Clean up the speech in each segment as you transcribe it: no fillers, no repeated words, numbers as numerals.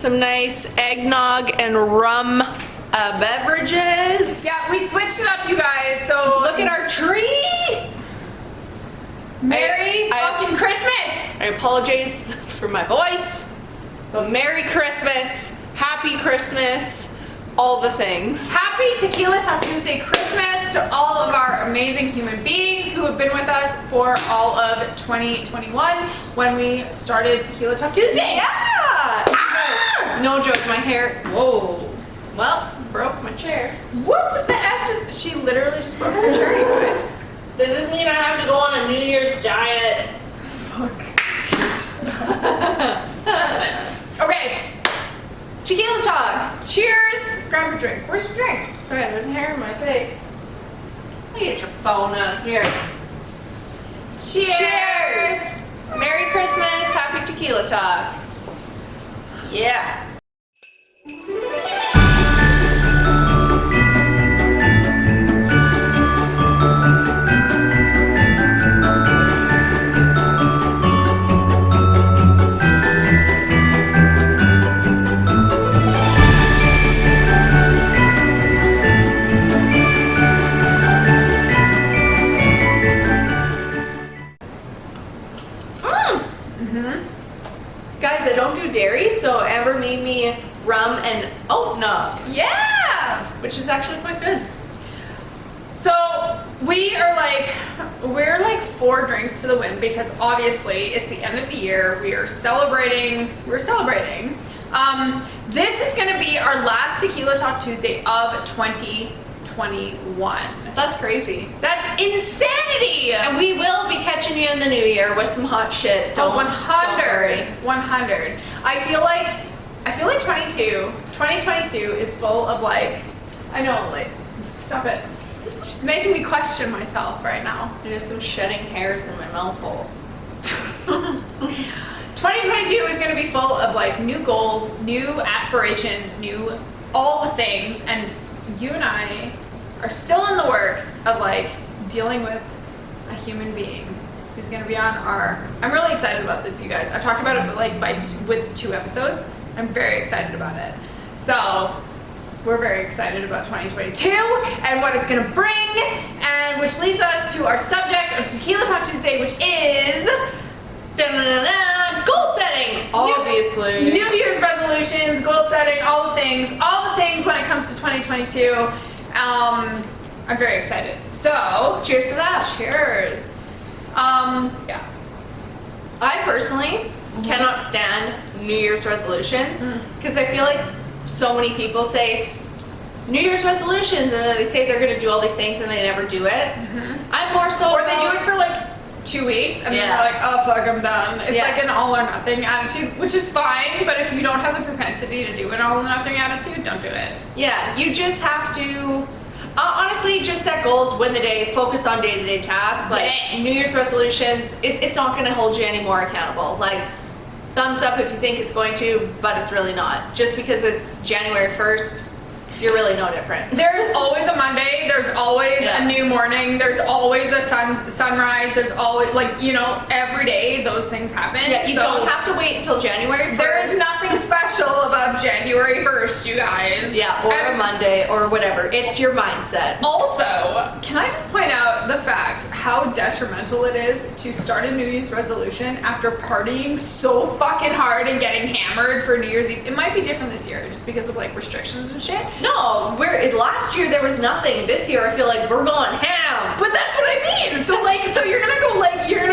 Some nice eggnog and rum beverages. Yeah, we switched it up, you guys. So Look at our tree. Merry fucking Christmas. I apologize for my voice, but Merry Christmas, Happy Christmas, all the things. Happy Tequila Talk Tuesday Christmas to all of our amazing human beings who have been with us for all of 2021 when we started Tequila Talk Tuesday. Yeah! No joke, my hair, whoa. Well, broke my chair. What the F she literally just broke her chair, you guys. Does this mean I have to go on a New Year's diet? Fuck. Okay. Tequila talk. Cheers. Grab a drink. Where's your drink? Sorry, there's hair in my face. Let me get your phone out here. Cheers. Cheers. Merry Christmas, Happy Tequila talk. Yeah. Guys, I don't do dairy, so Amber made me rum and oat nog, Yeah. which is actually quite good. So we're like 4 drinks to the win because obviously it's the end of the year. We're celebrating. This is gonna be our last Tequila Talk Tuesday of 2021. That's crazy. That's insanity. And we will be catching you in the new year with some hot shit. Oh, Don't 100. 100. I feel like 2022 is full of like, I know, like, stop it. She's making me question myself right now. There's some shedding hairs in my mouth hole. 2022 is going to be full of like new goals, new aspirations, new all the things, and you and I are still in the works of like dealing with a human being who's going to be on our. I'm really excited about this, you guys. I've talked about it with 2 episodes. I'm very excited about it. So we're very excited about 2022 and what it's going to bring, and which leads us to our subject of Tequila Talk Tuesday, which is goal setting. Obviously. New Year's resolutions, goal setting, all the things when it comes to 2022. I'm very excited. So, Cheers to that. cheers. Yeah. I personally cannot stand New Year's resolutions because I feel like so many people say New Year's resolutions and then they say they're going to do all these things and they never do it. I'm more so Or they do it for like 2 weeks and then they're like, oh fuck, I'm done. It's like an all or nothing attitude, which is fine, but if you don't have the propensity to do an all or nothing attitude, don't do it. Yeah, you just have to honestly just set goals, win the day, focus on day-to-day tasks. Like New Year's resolutions, it's not going to hold you any more accountable. Like thumbs up if you think it's going to, but it's really not. Just because it's January 1st, you're really no different. There's always a Monday, there's always a new morning, there's always a sunrise, there's always, like, you know, every day those things happen. Yeah, you don't have to wait until January 1st. There is nothing special about January 1st, you guys. Yeah, or a Monday or whatever. It's your mindset. Also, can I just point out the fact how detrimental it is to start a New Year's resolution after partying so fucking hard and getting hammered for New Year's Eve? It might be different this year just because of like restrictions and shit. No, last year there was nothing. This year I feel like we're going ham. But that's what I mean. So you're gonna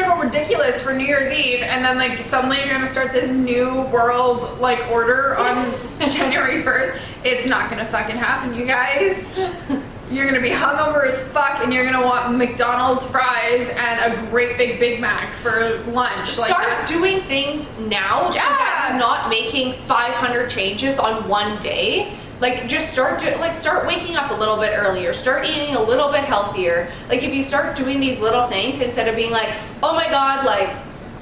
go ridiculous for New Year's Eve, and then like suddenly you're gonna start this new world like order on January 1st. It's not gonna fucking happen, you guys. You're gonna be hungover as fuck, and you're gonna want McDonald's fries and a great big Big Mac for lunch. Start doing things now so that you're not making 500 changes on one day. Like just start waking up a little bit earlier, start eating a little bit healthier. Like if you start doing these little things instead of being like, oh my god, like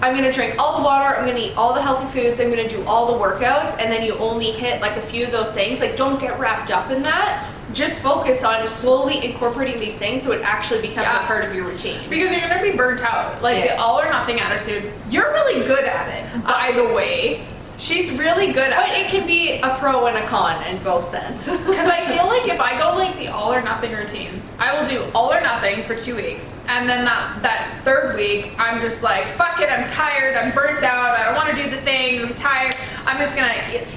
I'm gonna drink all the water, I'm gonna eat all the healthy foods, I'm gonna do all the workouts, and then you only hit like a few of those things. Like don't get wrapped up in that. Just focus on slowly incorporating these things so it actually becomes a part of your routine. Because you're gonna be burnt out. Like the all or nothing attitude, you're really good at it, by the way. She's really good at But it can be a pro and a con in both sense. Because I feel like if I go like the all or nothing routine, I will do all or nothing for 2 weeks. And then that third week, I'm just like, fuck it, I'm tired, I'm burnt out, I don't want to do the things, I'm tired. I'm just gonna,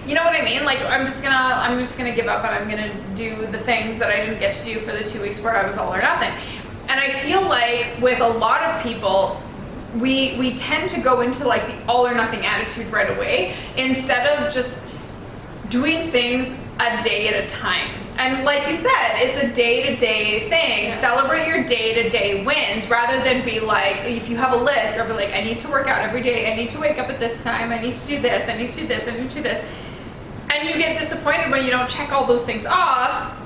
you know what I mean? Like I'm just gonna give up and I'm gonna do the things that I didn't get to do for the 2 weeks where I was all or nothing. And I feel like with a lot of people, we tend to go into like the all or nothing attitude right away instead of just doing things a day at a time. And like you said, it's a day-to-day thing. Yeah. Celebrate your day-to-day wins rather than be like, if you have a list or be like, I need to work out every day, I need to wake up at this time, I need to do this, I need to do this, I need to do this. And you get disappointed when you don't check all those things off.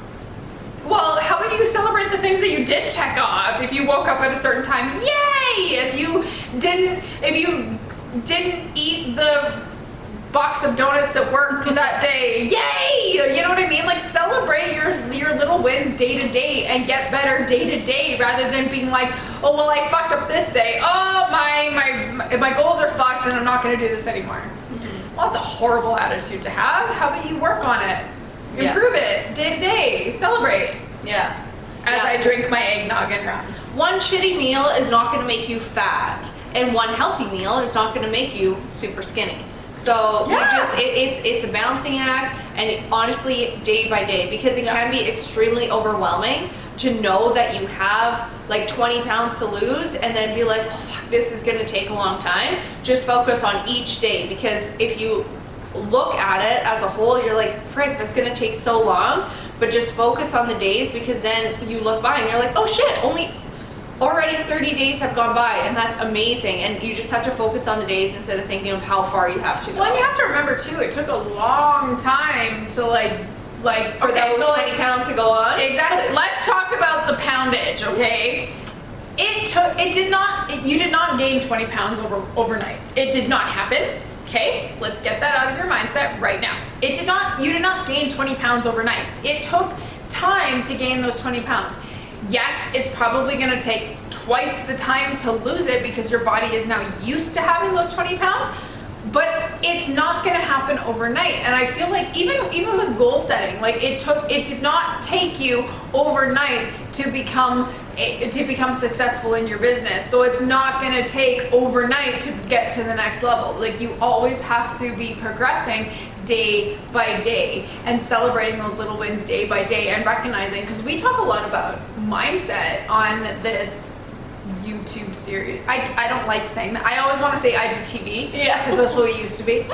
Well, how about you celebrate the things that you did check off? If you woke up at a certain time, yay! If you didn't eat the box of donuts at work that day, yay! You know what I mean? Like celebrate your little wins day to day and get better day to day rather than being like, oh well, I fucked up this day. Oh my goals are fucked and I'm not going to do this anymore. Mm-hmm. Well, that's a horrible attitude to have. How about you work on it? Improve it day to day. Celebrate. Yeah. As I drink my eggnog and run. One shitty meal is not going to make you fat, and one healthy meal is not going to make you super skinny. So it's a balancing act, and honestly, day by day, because it can be extremely overwhelming to know that you have like 20 pounds to lose, and then be like, oh fuck, this is going to take a long time. Just focus on each day, because if you look at it as a whole, you're like, frick, that's gonna take so long. But just focus on the days, because then you look by and you're like, oh shit, already 30 days have gone by, and that's amazing. And you just have to focus on the days instead of thinking of how far you have to go. Well, and you have to remember too, it took a long time to like for those 20 pounds to go on. Exactly. Let's talk about the poundage, okay? You did not gain 20 pounds overnight. It did not happen. Okay, let's get that out of your mindset right now. You did not gain 20 pounds overnight. It took time to gain those 20 pounds. Yes, it's probably gonna take twice the time to lose it because your body is now used to having those 20 pounds, but it's not gonna happen overnight. And I feel like even with goal setting, like it did not take you overnight to become successful in your business. So it's not going to take overnight to get to the next level. Like you always have to be progressing day by day and celebrating those little wins day by day and recognizing, because we talk a lot about mindset on this YouTube series. I don't like saying that. I always want to say IGTV, because that's what we used to be.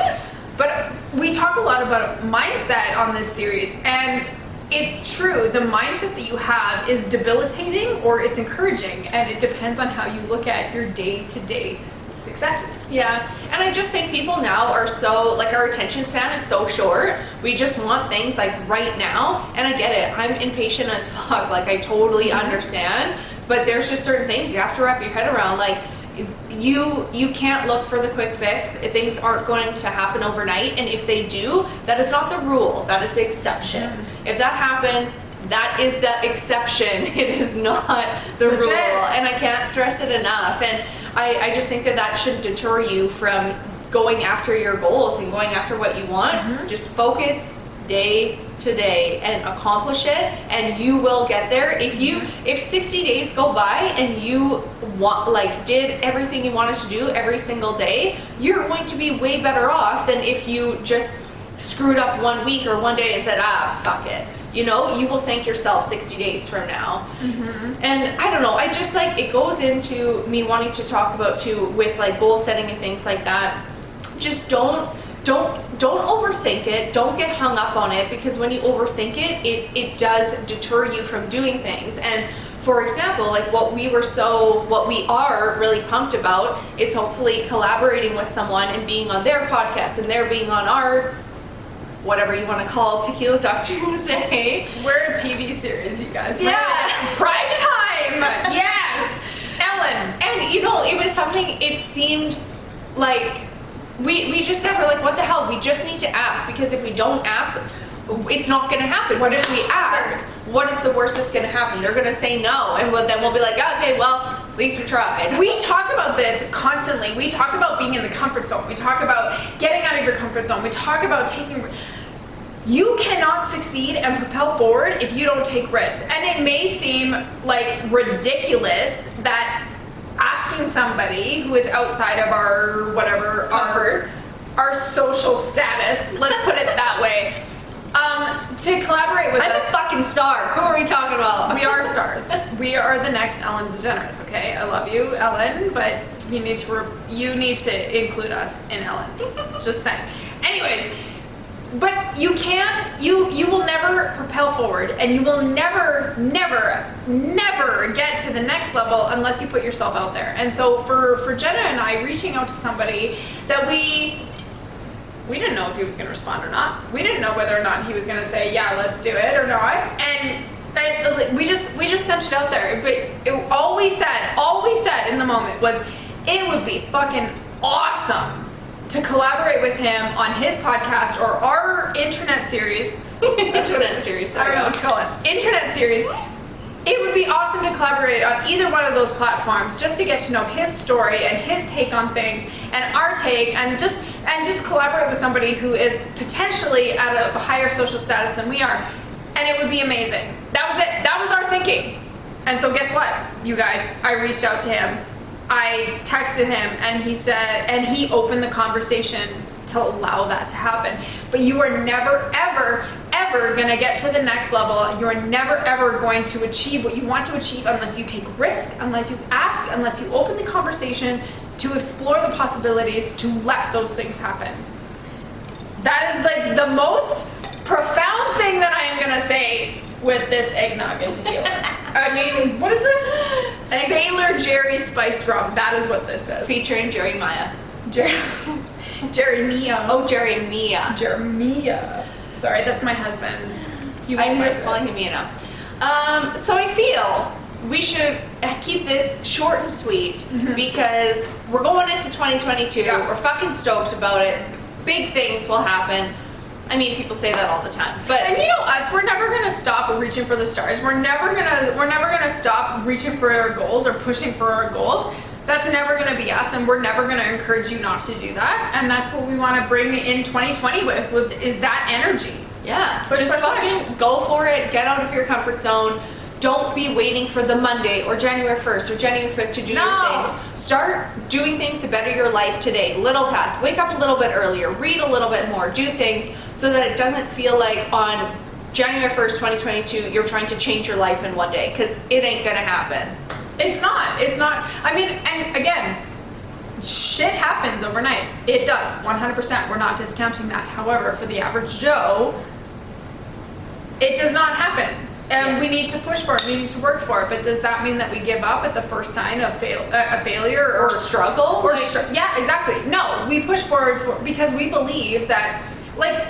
But we talk a lot about mindset on this series, and it's true. The mindset that you have is debilitating or it's encouraging, and it depends on how you look at your day-to-day successes. Yeah, and I just think people now are so, like, our attention span is so short. We just want things like right now, and I get it. I'm impatient as fuck. Like, I totally understand, but there's just certain things you have to wrap your head around. Like, you can't look for the quick fix. Things aren't going to happen overnight, and if they do, that is not the rule. That is the exception. If that happens, that is the exception. It is not the rule, and I can't stress it enough. And I just think that should deter you from going after your goals and going after what you want. Just focus day to day and accomplish it, and you will get there. If 60 days go by and you did everything you wanted to do every single day, you're going to be way better off than if you just screwed up 1 week or 1 day and said, fuck it. You know, you will thank yourself 60 days from now. And I don't know, I just it goes into me wanting to talk about too with goal setting and things like that. Just don't overthink it. Don't get hung up on it, because when you overthink it does deter you from doing things. And for example, what we are really pumped about is hopefully collaborating with someone and being on their podcast, and they're being on our, whatever you want to call, Tequila Talk Tuesday. We're a TV series, you guys. Prime time. Yes. Ellen. And it was something, it seemed like we just said, we're like, what the hell? We just need to ask, because if we don't ask, it's not going to happen. What if we ask? What is the worst that's going to happen? They're going to say no, and then we'll be like, okay, well, At least we tried. We talk about this constantly. We talk about being in the comfort zone. We talk about getting out of your comfort zone. We talk about taking. You cannot succeed and propel forward if you don't take risks. And it may seem like ridiculous that asking somebody who is outside of our whatever our social status, let's put it that way, to collaborate with I'm us. a fucking star. Who are we talking about? We are stars. We are the next Ellen DeGeneres. Okay, I love you, Ellen, but you need to include us in Ellen. Just saying. Anyways, but you can't. You will never propel forward, and you will never get to the next level unless you put yourself out there. And so for Jenna and I, reaching out to somebody that we didn't know if he was going to respond or not. We didn't know whether or not he was going to say, yeah, let's do it or not. And we just sent it out there. But all we said in the moment was, it would be fucking awesome to collaborate with him on his podcast or our internet series. Internet series. I don't know what to call it. Internet series. It would be awesome to collaborate on either one of those platforms just to get to know his story and his take on things and our take, and just collaborate with somebody who is potentially at a higher social status than we are. And it would be amazing. That was it. That was our thinking. And so guess what, you guys? I reached out to him. I texted him, and he said, and he opened the conversation to allow that to happen. But you are never, ever going to get to the next level. You're never, ever going to achieve what you want to achieve unless you take risks, unless you ask, unless you open the conversation to explore the possibilities, to let those things happen. That is like the most profound thing that I am going to say with this eggnog and tequila. I mean, what is this? Sailor Jerry Spice Rum. That is what this is. Featuring Jeremiah. Jeremiah. Oh, Jeremiah. Jeremiah. Sorry, that's my husband. I'm just calling him Mia now. So I feel we should keep this short and sweet because we're going into 2022. Yeah. We're fucking stoked about it. Big things will happen. I mean, people say that all the time, but and you know us, we're never gonna stop reaching for the stars. We're never gonna stop reaching for our goals or pushing for our goals. That's never gonna be us, and we're never gonna encourage you not to do that. And that's what we want to bring in 2020 with is that energy. yeah, But just it's fucking go for it. Get out of your comfort zone. Don't be waiting for the Monday or January 1st or January 5th to do your things. Start doing things to better your life today. Little tasks. Wake up a little bit earlier. Read a little bit more. Do things so that it doesn't feel like on January 1st, 2022, you're trying to change your life in one day, because it ain't gonna happen. It's not. I mean, and again, shit happens overnight. It does, 100%. We're not discounting that. However, for the average Joe, it does not happen. And we need to push for it. We need to work for it. But does that mean that we give up at the first sign of a failure Or struggle? Or yeah, exactly. No, we push forward because we believe that, like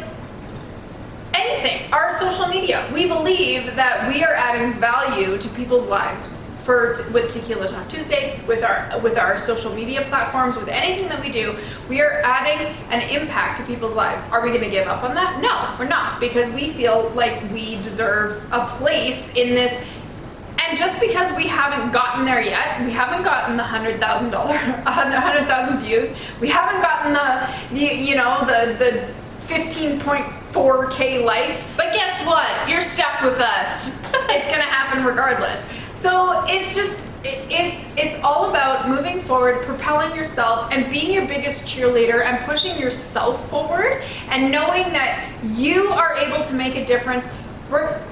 anything, our social media, we believe that we are adding value to people's lives. With Tequila Talk Tuesday, with our social media platforms, with anything that we do, we are adding an impact to people's lives. Are we going to give up on that? No, we're not, because we feel like we deserve a place in this. And just because we haven't gotten there yet, we haven't gotten the $100,000 views, we haven't gotten the 15.4K likes. But guess what? You're stuck with us. It's gonna happen regardless. So it's just, it's all about moving forward, propelling yourself, and being your biggest cheerleader and pushing yourself forward, and knowing that you are able to make a difference.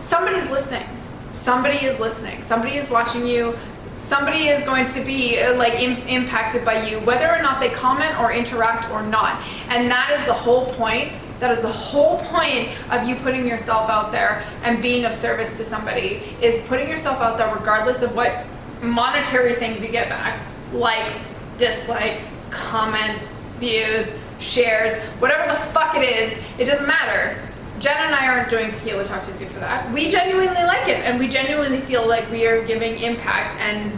Somebody's listening. Somebody is listening. Somebody is watching you. Somebody is going to be impacted by you, whether or not they comment or interact or not. And that is the whole point. That is the whole point of you putting yourself out there and being of service to somebody, is putting yourself out there regardless of what monetary things you get back. Likes, dislikes, comments, views, shares, whatever the fuck it is, it doesn't matter. Jenna and I aren't doing Tequila Talk Tuesday for that. We genuinely like it, and we genuinely feel like we are giving impact and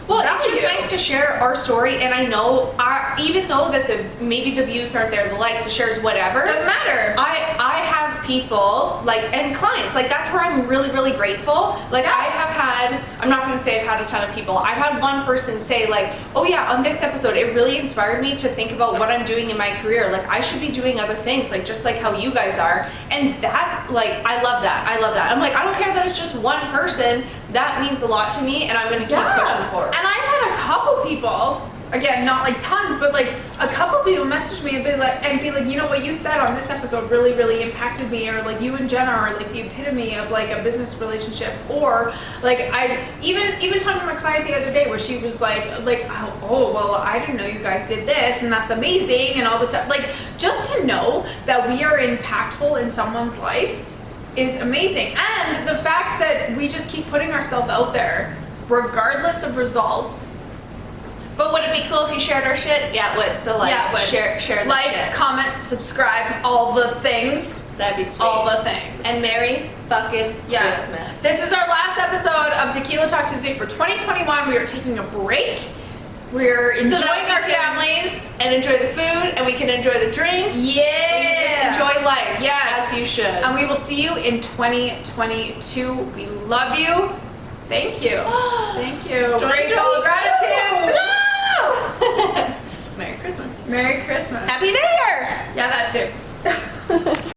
well, it's just nice to share our story, and I know even though that maybe the views aren't there, the likes, the shares, whatever, doesn't matter. I have people, like, and clients, like, that's where I'm really, really grateful. Like, I have had, I'm not going to say I've had a ton of people. I've had one person say, like, oh yeah, on this episode, it really inspired me to think about what I'm doing in my career. Like, I should be doing other things, like, just like how you guys are. And that, like, I love that. I love that. I'm like, I don't care that it's just one person. That means a lot to me, and I'm going to keep pushing forward. And I've had a couple people, again, not like tons, but like a couple people message me and be like, you know what you said on this episode really, really impacted me, or like you and Jenna are like the epitome of like a business relationship, or like I even talking to my client the other day where she was like, oh well, I didn't know you guys did this, and that's amazing, and all this stuff. Like, just to know that we are impactful in someone's life is amazing, and the fact that we just keep putting ourselves out there regardless of results. But would it be cool if you shared our shit? Yeah, it would. So like, share the like, shit. comment, subscribe, all the things. That'd be sweet. All the things. And Merry fucking yes. Christmas. This is our last episode of Tequila Talk Tuesday for 2021. We are taking a break. We're enjoying our families. And enjoy the food, and we can enjoy the drinks. Yeah. Enjoy life. Yes. As you should. And we will see you in 2022. We love you. Thank you. Thank you. Grateful gratitude. Merry Christmas. Merry Christmas. Happy New Year. Yeah, that too.